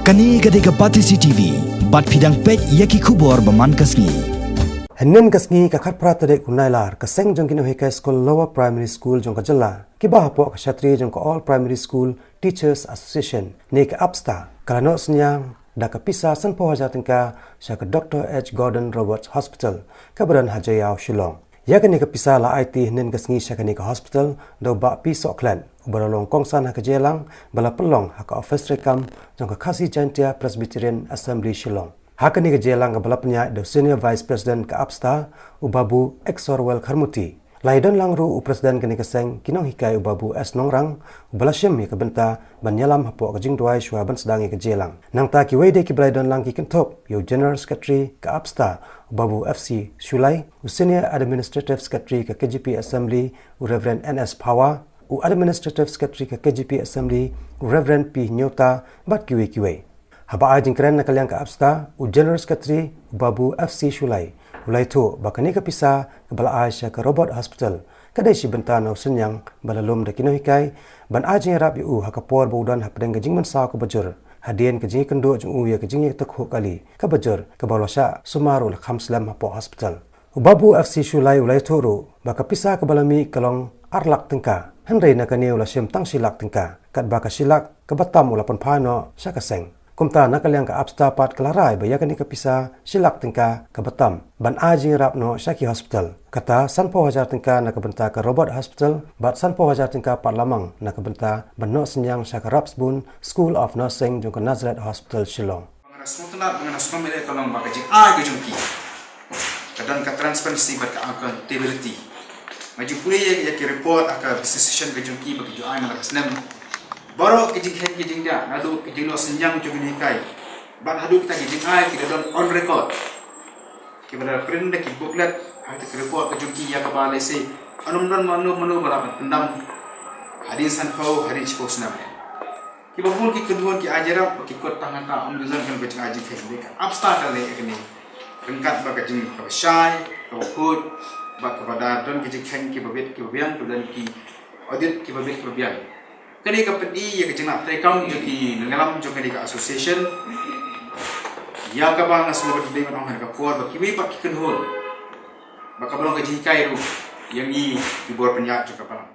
Kani gadega Patisi TV, bat pidang pet yaki kubor baman kasngi. Hennen kasngi kakhat pratadek unailar kaseng jong Nonghikai School Lower Primary School jong kajala. Kiba hapo kashatri jong All Primary School Teachers Association ne ke apsta kalano Synñiang da kapisa san pohaja tingka sya ke Dr. H. Gordon Roberts Hospital kabaran Jaïaw Shillong. Ya ke ne kapisa la IT hennen kasngi sya ke ne ke hospital do ba pi Soklan ubaralong kongsan ha ke jelang bala pelong ha ke office rekam jong ke Khasi Jantia Presbyterian Assembly Shillong. Hakani ke jelang balapnya do Senior Vice President ke Apsta Ubabu Exorwell Kharmuti. Laidon langru u Presiden kini keseng Nonghikai Ubabu S Nongrang ubalasyem ke benta banyalam hapo ke jingduai shua ban sedangi ke jelang. Nang ta ki wede ki blaidon lang ki kentop yo General Secretary ke Apsta Ubabu FC Shulai u Senior Administrative Secretary ke KGP Assembly u Reverend NS Power u Administrative Secretary ke KGP Assembly u Reverend P Nyota bat kiwe. Haba ajing keren na kalyang ka Apsta u General Secretary Ubabu FC Shulai. Ulai tu bakani ka pisa ke bala Aisyah ke Robot Hospital kadai si bentana Synñiang balalum de Nonghikai ban ajing rap yu hakapor baudan hapdeng gajing mensa ke bajur hadien ke jing kendo jung uya ke jing tekho kali ke bajur ke balosha sumarul khamslam hapo hospital. Ubabu FC Shulai ulai tu ru baka pisa ke balami kalong arlak tingka henrei na kani ula syem tang silak tingka kat baka silak ke batam ulapan phano syakaseng. Kumta nakalyang ka Apsta pat kelarai bayakani ka pisa silak tingka ke Batam ban ajing rap no Syaki Hospital kata sanpo hajar tingka na kebenta ke Robot Hospital bat sanpo hajar tingka pat lamang na kebenta ban no Synñiang syaka rapsbun School of Nursing jong ke Nazareth Hospital Shillong. Mengenai semua kalau baka jing ai ke jongki kadang ka transparency bat ka accountability maju pule ya ki report aka business session ke jongki bagi jo ai na kasnem baru kijing hen kijing dia nadu kijing no Synñiang jo Nonghikai ban hadu kita kijing ai kita don on record kita print ki booklet hadu ki report ke jongki ya ka bale se anum don manu bala pendam hadin san pau hadin chipo snam ki babul ki kedua ki ajarap ki kot tangan ta am duzan kan bejang aji fe ka Apsta kale ekni rengkat ba ka jing ka syai ka khut ba ka badar don kijing hen ki babet ki babian to dan ki audit ki babet ki babian kani ka pedi ya ke jengak rekam ya ki ngalam jo kani ka association ya ka bang asmo bedi man hang ka por ba ki wi pak ki kenhol ba ka balong ka Nonghikai ru yang i ki bor penyak jo ka bang